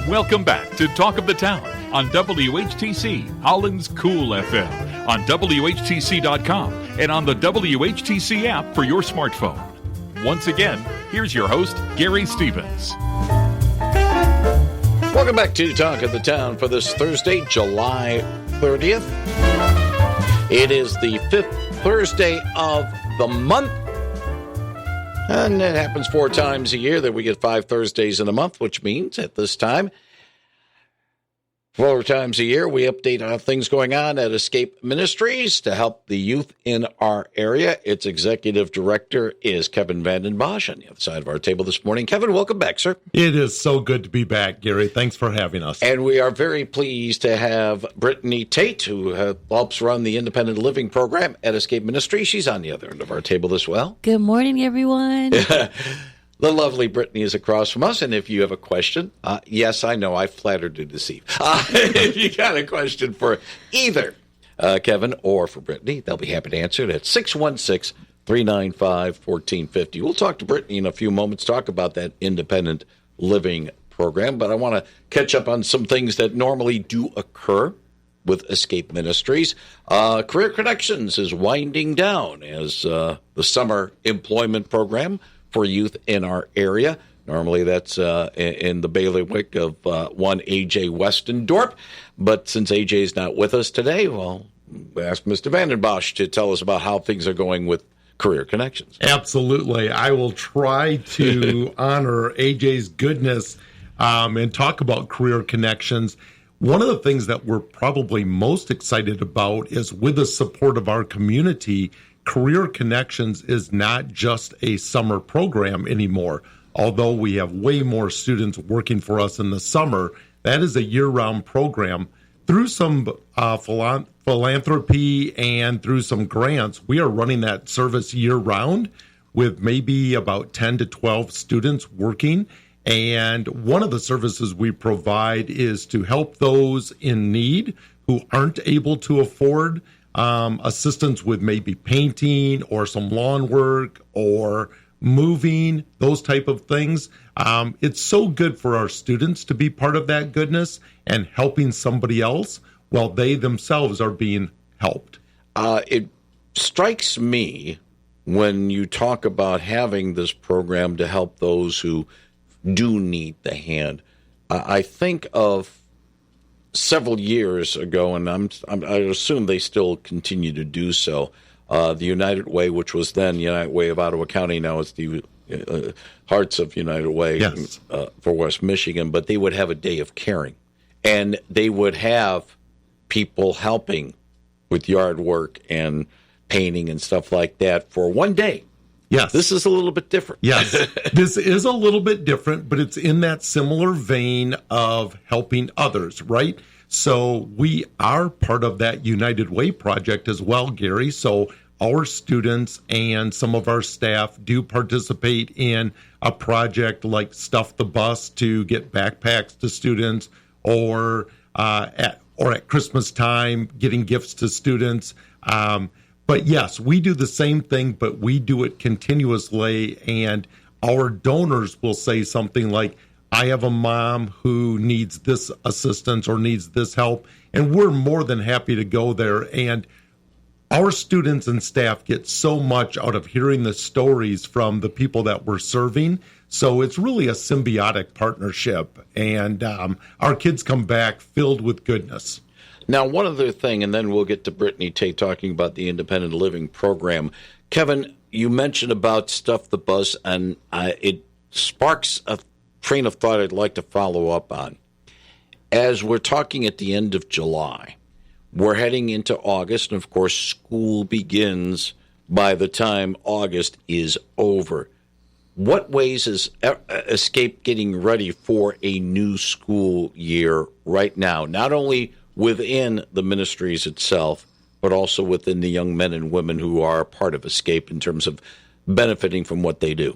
Welcome back to Talk of the Town on WHTC, Holland's Cool FM, on WHTC.com, and on the WHTC app for your smartphone. Once again, here's your host, Gary Stevens. Welcome back to Talk of the Town for this Thursday, July 30th. It is the 5th Thursday of the month. And it happens 4 times a year that we get 5 Thursdays in a month, which means at this time, 4 times a year, we update on things going on at Escape Ministries to help the youth in our area. Its executive director is Kevin Vanden Bosch on the other side of our table this morning. Kevin, welcome back, sir. It is so good to be back, Gary. Thanks for having us. And we are very pleased to have Brittany Tate, who helps run the independent living program at Escape Ministries. She's on the other end of our table as well. Good morning, everyone. The lovely Brittany is across from us, and if you have a question, yes, I know, I flattered to deceive. If you got a question for either Kevin or for Brittany, they'll be happy to answer it at 616-395-1450. We'll talk to Brittany in a few moments, talk about that independent living program, but I want to catch up on some things that normally do occur with Escape Ministries. Career Connections is winding down as the summer employment program for youth in our area. Normally that's in the bailiwick of one A.J. Westendorp. But since A.J. is not with us today, well, we asked Mr. Vanden Bosch to tell us about how things are going with Career Connections. Absolutely. I will try to honor A.J.'s goodness and talk about Career Connections. One of the things that we're probably most excited about is with the support of our community, Career Connections is not just a summer program anymore. Although we have way more students working for us in the summer, that is a year-round program. Through some philanthropy and through some grants, we are running that service year-round with maybe about 10 to 12 students working. And one of the services we provide is to help those in need who aren't able to afford assistance with maybe painting or some lawn work or moving, those type of things. It's so good for our students to be part of that goodness and helping somebody else while they themselves are being helped. It strikes me when you talk about having this program to help those who do need the hand. I think of several years ago, and I assume they still continue to do so, the United Way, which was then United Way of Ottawa County, now it's the Hearts of United Way, yes, for West Michigan, but they would have a day of caring. And they would have people helping with yard work and painting and stuff like that for one day. Yes. This is a little bit different. Yes, this is a little bit different, but it's in that similar vein of helping others, right? So we are part of that United Way project as well, Gary. So our students and some of our staff do participate in a project like Stuff the Bus to get backpacks to students, or at Christmas time, getting gifts to students. But yes, we do the same thing, but we do it continuously, and our donors will say something like, I have a mom who needs this assistance or needs this help, and we're more than happy to go there. And our students and staff get so much out of hearing the stories from the people that we're serving. So it's really a symbiotic partnership, and our kids come back filled with goodness. Now, one other thing, and then we'll get to Brittany Tate talking about the independent living program. Kevin, you mentioned about Stuff the Bus, and it sparks a train of thought I'd like to follow up on. As we're talking at the end of July, we're heading into August, and of course, school begins by the time August is over. What ways is Escape getting ready for a new school year right now? Not only within the ministries itself, but also within the young men and women who are part of Escape in terms of benefiting from what they do.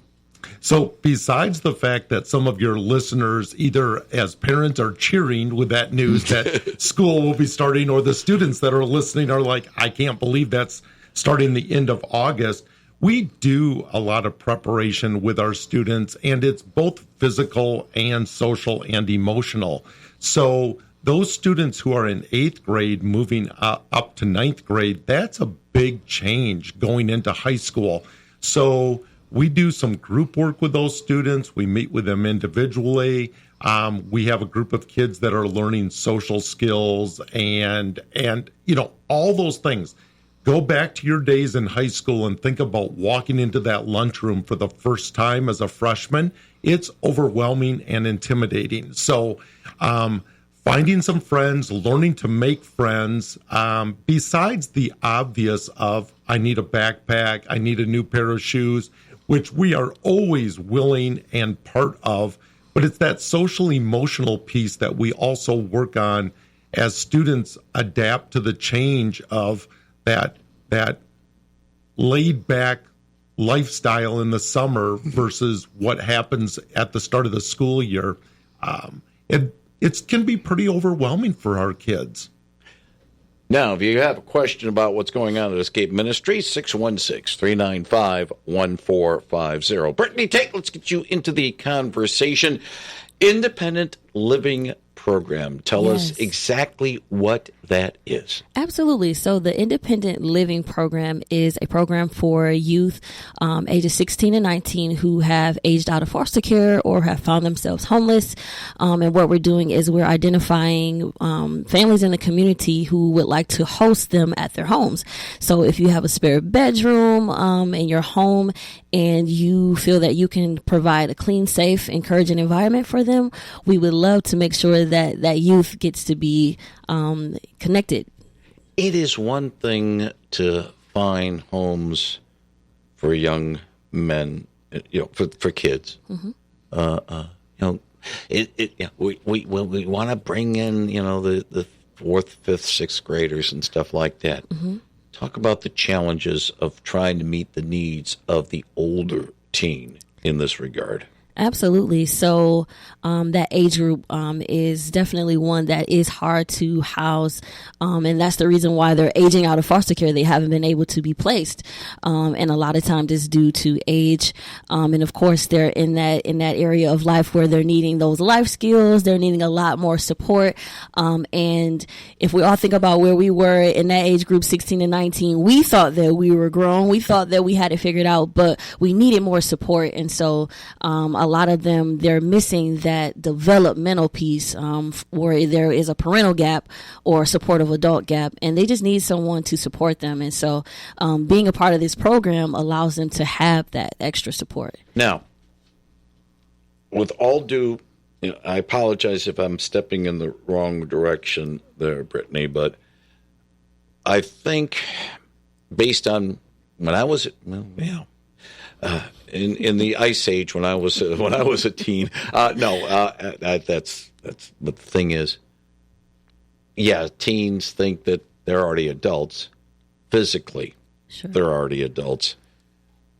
So besides the fact that some of your listeners, either as parents, are cheering with that news that school will be starting, or the students that are listening are like, I can't believe that's starting the end of August, we do a lot of preparation with our students, and it's both physical and social and emotional. So those students who are in 8th grade moving up to 9th grade, that's a big change going into high school. So we do some group work with those students. We meet with them individually. We have a group of kids that are learning social skills and all those things. Go back to your days in high school and think about walking into that lunchroom for the first time as a freshman. It's overwhelming and intimidating. So finding some friends, learning to make friends, besides the obvious of I need a backpack, I need a new pair of shoes, which we are always willing and part of, but it's that social emotional piece that we also work on as students adapt to the change of that laid back lifestyle in the summer versus what happens at the start of the school year. It can be pretty overwhelming for our kids. Now, if you have a question about what's going on at Escape Ministries, 616-395-1450. Brittany Tate, let's get you into the conversation. Independent Living Program. Tell us exactly what that is. Absolutely. So the Independent Living Program is a program for youth ages 16 and 19 who have aged out of foster care or have found themselves homeless. And what we're doing is we're identifying families in the community who would like to host them at their homes. So if you have a spare bedroom in your home and you feel that you can provide a clean, safe, encouraging environment for them, we would love to make sure that youth gets to be connected. It is one thing to find homes for young men, for kids. Mm-hmm. We want to bring in, the 4th, 5th, 6th graders and stuff like that. Mm-hmm. Talk about the challenges of trying to meet the needs of the older teen in this regard. Absolutely. So that age group is definitely one that is hard to house. And that's the reason why they're aging out of foster care. They haven't been able to be placed. And a lot of times it's due to age. And of course, they're in that area of life where they're needing those life skills. They're needing a lot more support. And if we all think about where we were in that age group, 16 and 19, we thought that we were grown. We thought that we had it figured out, but we needed more support. And so a lot of them, they're missing that developmental piece where there is a parental gap or supportive adult gap, and they just need someone to support them. And so being a part of this program allows them to have that extra support. Now, with all due, I apologize if I'm stepping in the wrong direction there, Brittany, but I think based on when I was, in the ice age when I was a teen. That's but the thing is, teens think that they're already adults physically. Sure. They're already adults,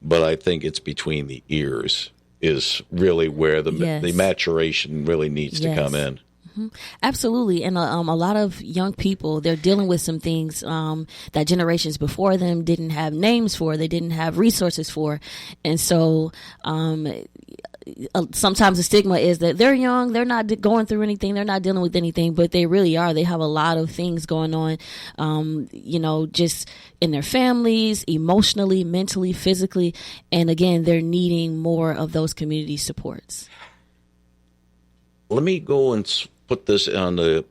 but I think it's between the ears is really where the maturation really needs to come in. Mm-hmm. Absolutely. And a lot of young people, they're dealing with some things that generations before them didn't have names for, they didn't have resources for. And so sometimes the stigma is that they're young, they're not going through anything, they're not dealing with anything, but they really are. They have a lot of things going on, just in their families, emotionally, mentally, physically. And again, they're needing more of those community supports. Let me go and put this on the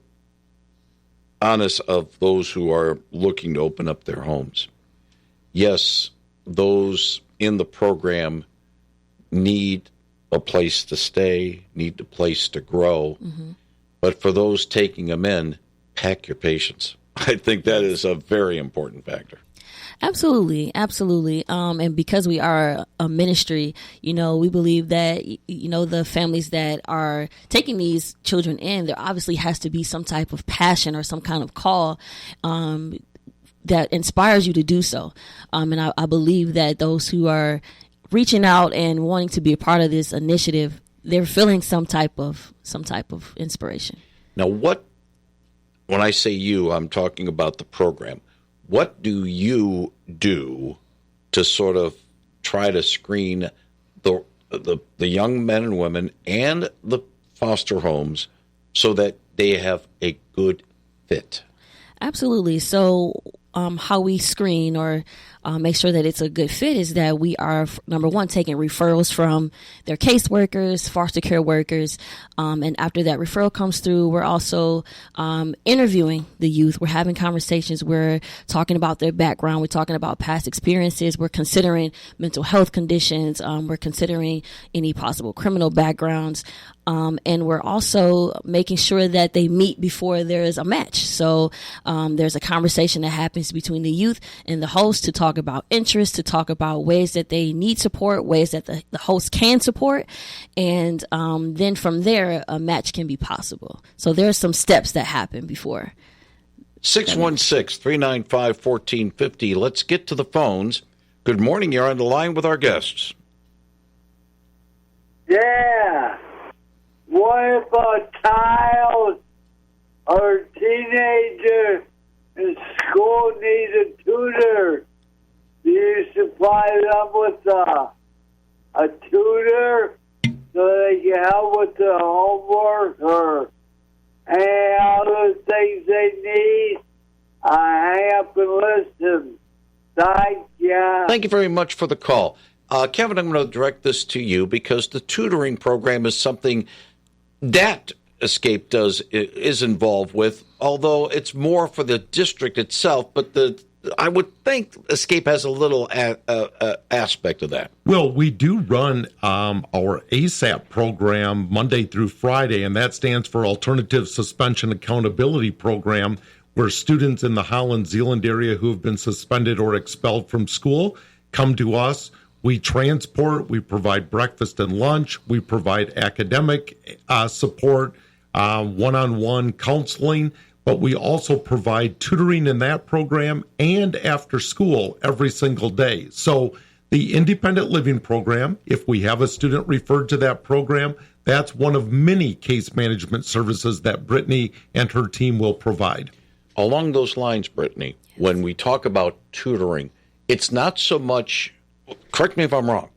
onus of those who are looking to open up their homes. Yes, those in the program need a place to stay, need a place to grow. Mm-hmm. But for those taking them in, pack your patience. I think that is a very important factor. Absolutely. Absolutely. And because we are a ministry, we believe that, the families that are taking these children in, there obviously has to be some type of passion or some kind of call, that inspires you to do so. And I believe that those who are reaching out and wanting to be a part of this initiative, they're feeling some type of inspiration. Now, when I say you, I'm talking about the program. What do you do to sort of try to screen the young men and women and the foster homes so that they have a good fit? Absolutely. So how we screen or make sure that it's a good fit is that we are, number one, taking referrals from their caseworkers, foster care workers. And after that referral comes through, we're also interviewing the youth. We're having conversations. We're talking about their background. We're talking about past experiences. We're considering mental health conditions. We're considering any possible criminal backgrounds. And we're also making sure that they meet before there is a match. So there's a conversation that happens between the youth and the host to talk about interests, to talk about ways that they need support, ways that the host can support. And then from there, a match can be possible. So there are some steps that happen before. 616-395-1450. Let's get to the phones. Good morning. You're on the line with our guests. Yeah. What if a child or teenager in school needs a tutor? Do you supply them with a tutor so they can help with the homework or any other things they need? Hang up and listen. Thank you. Thank you very much for the call. Kevin, I'm going to direct this to you because the tutoring program is something that Escape is involved with, although it's more for the district itself, but I would think Escape has a little aspect of that. Well, we do run our ASAP program Monday through Friday, and that stands for Alternative Suspension Accountability Program, where students in the Holland Zeeland area who have been suspended or expelled from school come to us. We transport, we provide breakfast and lunch, we provide academic support, one-on-one counseling, but we also provide tutoring in that program and after school every single day. So the independent living program, if we have a student referred to that program, that's one of many case management services that Brittany and her team will provide. Along those lines, Brittany, when we talk about tutoring, it's not so much, correct me if I'm wrong,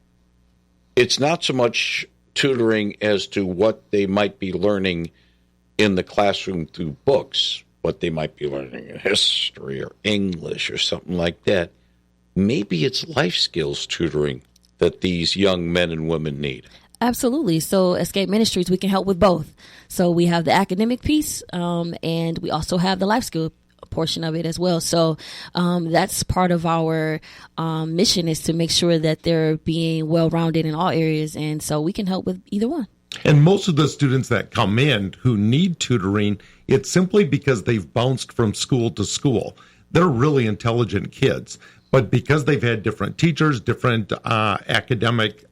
it's not so much tutoring as to what they might be learning in the classroom through books, what they might be learning in history or English or something like that. Maybe it's life skills tutoring that these young men and women need. Absolutely. So Escape Ministries, we can help with both. So we have the academic piece, and we also have the life skill portion of it as well. So that's part of our mission, is to make sure that they're being well-rounded in all areas. And so we can help with either one. And most of the students that come in who need tutoring, it's simply because they've bounced from school to school. They're really intelligent kids, but because they've had different teachers, different academic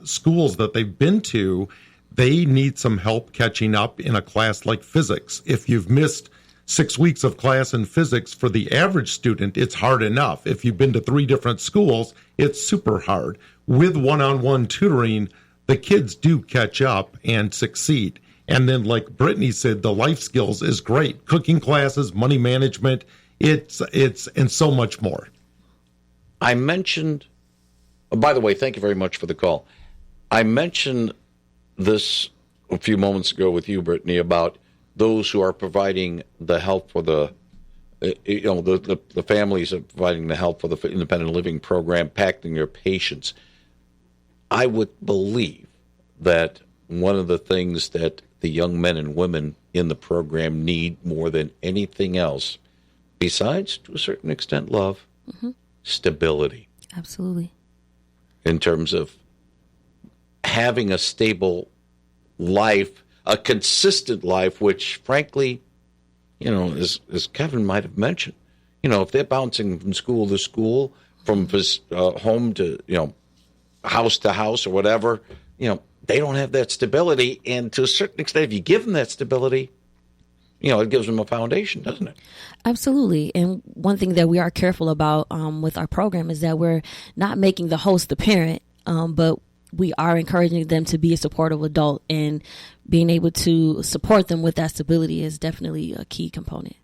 schools that they've been to, they need some help catching up in a class like physics. If you've missed 6 weeks of class in physics, for the average student, it's hard enough. If you've been to 3 different schools, it's super hard. With one-on-one tutoring, the kids do catch up and succeed. And then, like Brittany said, the life skills is great. Cooking classes, money management, it's and so much more. I mentioned, by the way, thank you very much for the call. I mentioned this a few moments ago with you, Brittany, about those who are providing the help for the families are providing the help for the independent living program, packing their patients. I would believe that one of the things that the young men and women in the program need more than anything else, besides, to a certain extent, love, stability. Absolutely. In terms of having a stable life, a consistent life, which, frankly, as Kevin might have mentioned, if they're bouncing from school to school, from home to, house to house or whatever, they don't have that stability. And to a certain extent, if you give them that stability, it gives them a foundation, doesn't it? Absolutely. And one thing that we are careful about with our program is that we're not making the host the parent, but we are encouraging them to be a supportive adult, and being able to support them with that stability is definitely a key component.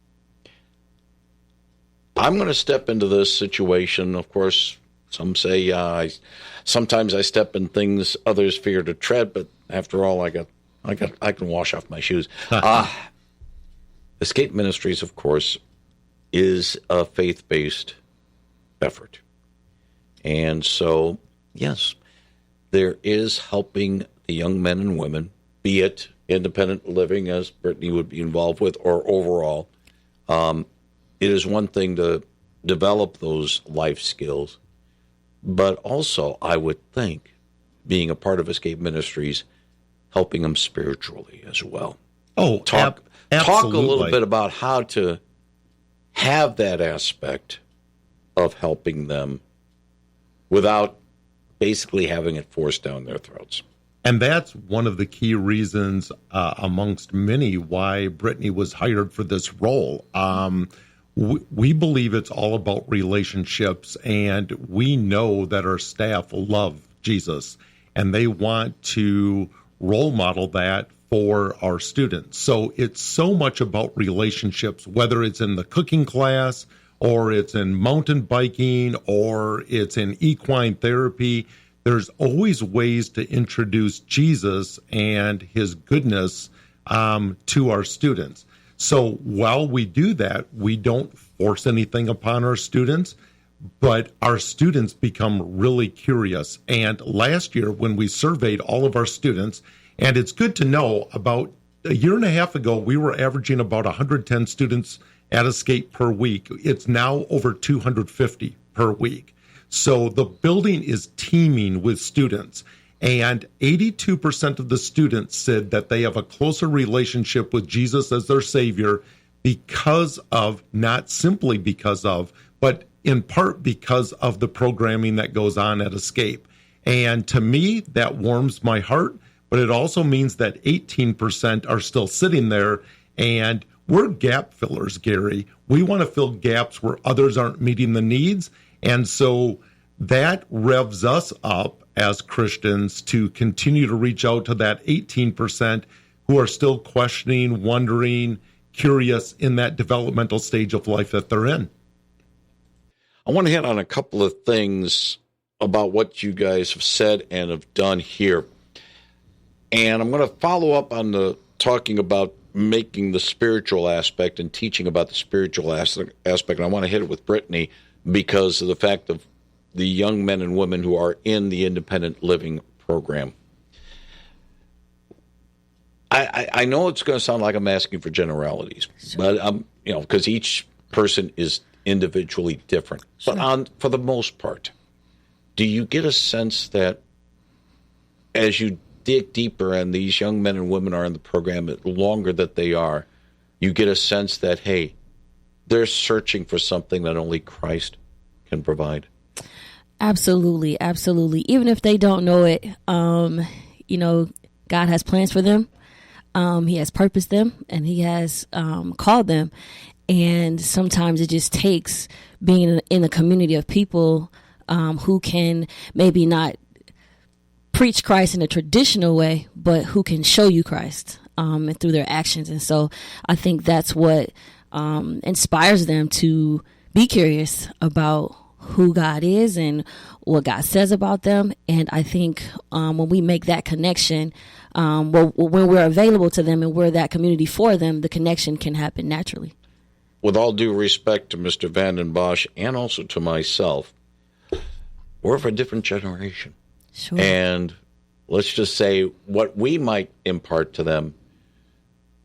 I'm going to step into this situation. Of course, Some say sometimes I step in things others fear to tread, but after all, I can wash off my shoes. Escape Ministries, of course, is a faith-based effort. And so, yes, there is helping the young men and women, be it independent living, as Brittany would be involved with, or overall. It is one thing to develop those life skills, but also, I would think, being a part of Escape Ministries, helping them spiritually as well. Oh, Talk a absolutely. little bit about how to have that aspect of helping them without basically having it forced down their throats. And that's one of the key reasons, amongst many, why Brittany was hired for this role. We believe it's all about relationships, and we know that our staff love Jesus, and they want to role model that for our students. So it's so much about relationships, whether it's in the cooking class, or it's in mountain biking, or it's in equine therapy. There's always ways to introduce Jesus and his goodness to our students. So while we do that, we don't force anything upon our students, but our students become really curious. And last year, when we surveyed all of our students, and it's good to know, about a year and a half ago, we were averaging about 110 students at Escape per week. It's now over 250 per week. So the building is teeming with students, and 82% of the students said that they have a closer relationship with Jesus as their Savior because of, not simply because of, but in part because of the programming that goes on at Escape. And to me, that warms my heart, but it also means that 18% are still sitting there, and we're gap fillers, Gary. We want to fill gaps where others aren't meeting the needs. And so that revs us up as Christians to continue to reach out to that 18% who are still questioning, wondering, curious in that developmental stage of life that they're in. I want to hit on a couple of things about what you guys have said and have done here. And I'm going to follow up on the talking about making the spiritual aspect and teaching about the spiritual aspect. And I want to hit it with Brittany because of the fact of the young men and women who are in the independent living program. I know it's going to sound like I'm asking for generalities, sure, but because each person is individually different. Sure. But for the most part, do you get a sense that as you dig deeper and these young men and women are in the program, the longer that they are, you get a sense that, hey, they're searching for something that only Christ can provide? Absolutely, absolutely. Even if they don't know it, God has plans for them. He has purposed them, and he has called them. And sometimes it just takes being in a community of people who can maybe not preach Christ in a traditional way, but who can show you Christ and through their actions. And so I think that's what inspires them to be curious about who God is and what God says about them. And I think when we make that connection, when we're available to them and we're that community for them, the connection can happen naturally. With all due respect to Mr. Vanden Bosch and also to myself, we're of a different generation. Sure. And let's just say what we might impart to them,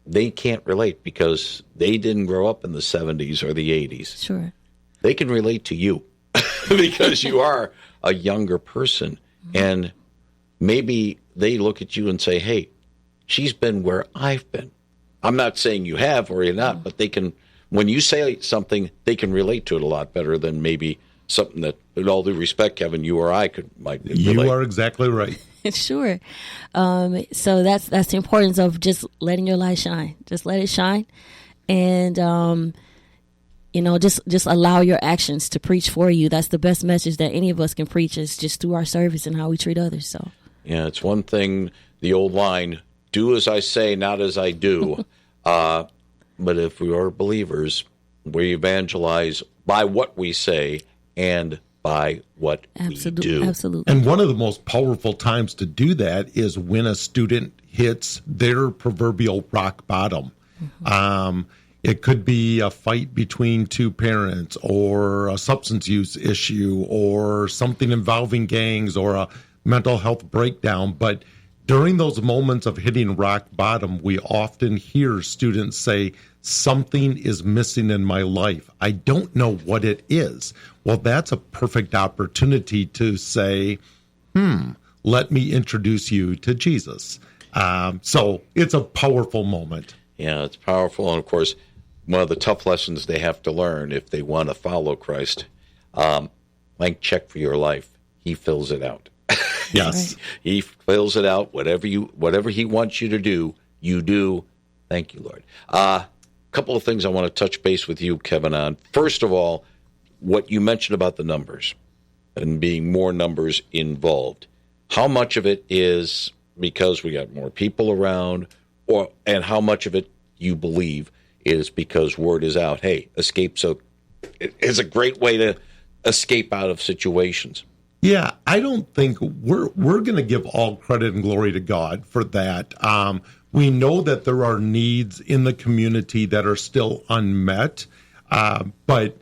they can't relate because they didn't grow up in the 70s or the 80s. Sure. They can relate to you because you are a younger person. Mm-hmm. And maybe they look at you and say, hey, she's been where I've been. I'm not saying you have or you're not, mm-hmm, but they can, when you say something, they can relate to it a lot better than maybe something that, with all due respect, Kevin, you or I might relate. You are exactly right. Sure. So that's the importance of just letting your light shine. Just let it shine. And, just allow your actions to preach for you. That's the best message that any of us can preach, is just through our service and how we treat others. So, yeah, it's one thing, the old line, do as I say, not as I do. But if we are believers, we evangelize by what we say and by what we do. Absolutely. And one of the most powerful times to do that is when a student hits their proverbial rock bottom. It could be a fight between two parents, or a substance use issue, or something involving gangs, or a mental health breakdown. But during those moments of hitting rock bottom, we often hear students say, something is missing in my life. I don't know what it is. Well, that's a perfect opportunity to say, let me introduce you to Jesus. So it's a powerful moment. Yeah, it's powerful. And of course, one of the tough lessons they have to learn if they want to follow Christ, blank check for your life. He fills it out. Yes. He fills it out. Whatever he wants you to do, you do. Thank you, Lord. Couple of things I want to touch base with you, Kevin, on. First of all, what you mentioned about the numbers and being more numbers involved. How much of it is because we got more people around, and how much of it you believe is because word is out? Hey, Escape is a great way to escape out of situations. Yeah, I don't think we're going to give all credit and glory to God for that. We know that there are needs in the community that are still unmet, but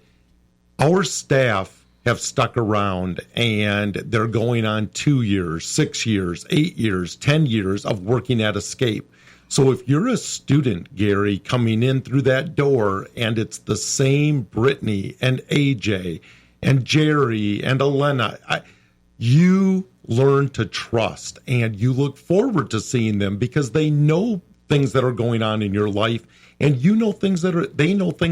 our staff have stuck around, and they're going on 2 years, 6 years, 8 years, 10 years of working at Escape. So if you're a student, Gary, coming in through that door, and it's the same Brittany and AJ and Jerry and Elena, you learn to trust, and you look forward to seeing them because they know things that are going on in your life, and they know things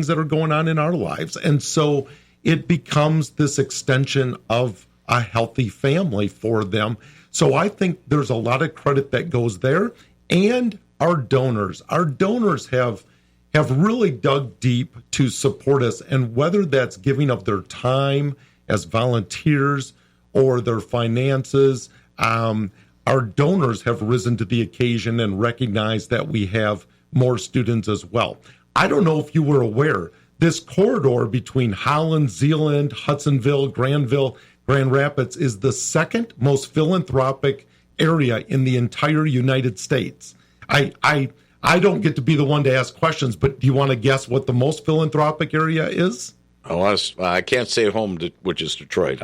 that are going on in our lives. And so it becomes this extension of a healthy family for them. So I think there's a lot of credit that goes there. And our donors have really dug deep to support us, and whether that's giving of their time as volunteers or their finances, our donors have risen to the occasion and recognized that we have more students as well. I don't know if you were aware, this corridor between Holland, Zeeland, Hudsonville, Granville, Grand Rapids is the second most philanthropic area in the entire United States. I don't get to be the one to ask questions, but do you want to guess what the most philanthropic area is? Oh, I can't stay at home, which is Detroit.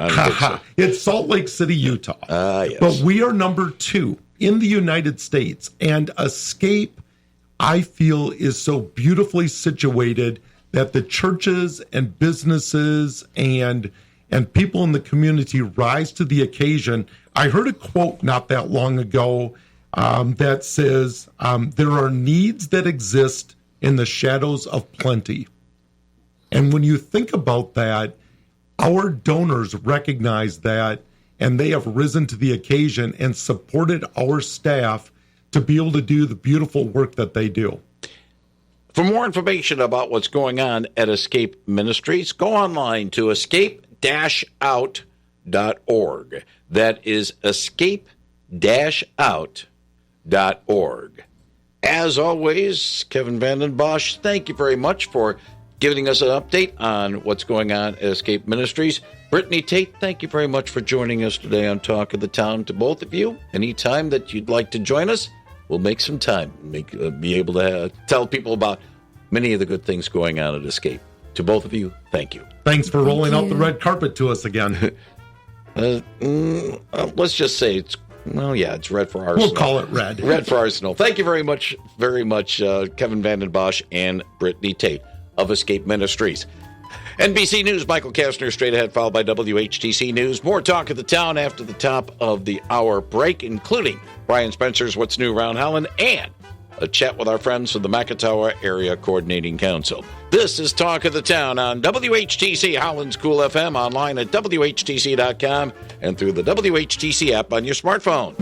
It's Salt Lake City, Utah. Yes. But we are number 2 in the United States. And Escape, I feel, is so beautifully situated that the churches and businesses and people in the community rise to the occasion. I heard a quote not that long ago that says, there are needs that exist in the shadows of plenty. And when you think about that, our donors recognize that, and they have risen to the occasion and supported our staff to be able to do the beautiful work that they do. For more information about what's going on at Escape Ministries, go online to escape-out.org. That is escape-out.org. As always, Kevin Vanden Bosch, thank you very much for giving us an update on what's going on at Escape Ministries. Brittany Tate, thank you very much for joining us today on Talk of the Town. To both of you, anytime that you'd like to join us, we'll make some time, be able to tell people about many of the good things going on at Escape. To both of you, thank you. Thanks for rolling out the red carpet to us again. Let's just say it's red for Arsenal. We'll call it red. Red for Arsenal. Thank you very much, Kevin Vanden Bosch and Brittany Tate of Escape Ministries. NBC News, Michael Kastner, straight ahead, followed by WHTC News. More Talk of the Town after the top of the hour break, including Brian Spencer's What's New Around Holland and a chat with our friends from the Makatawa Area Coordinating Council. This is Talk of the Town on WHTC Holland's Cool FM, online at WHTC.com and through the WHTC app on your smartphone.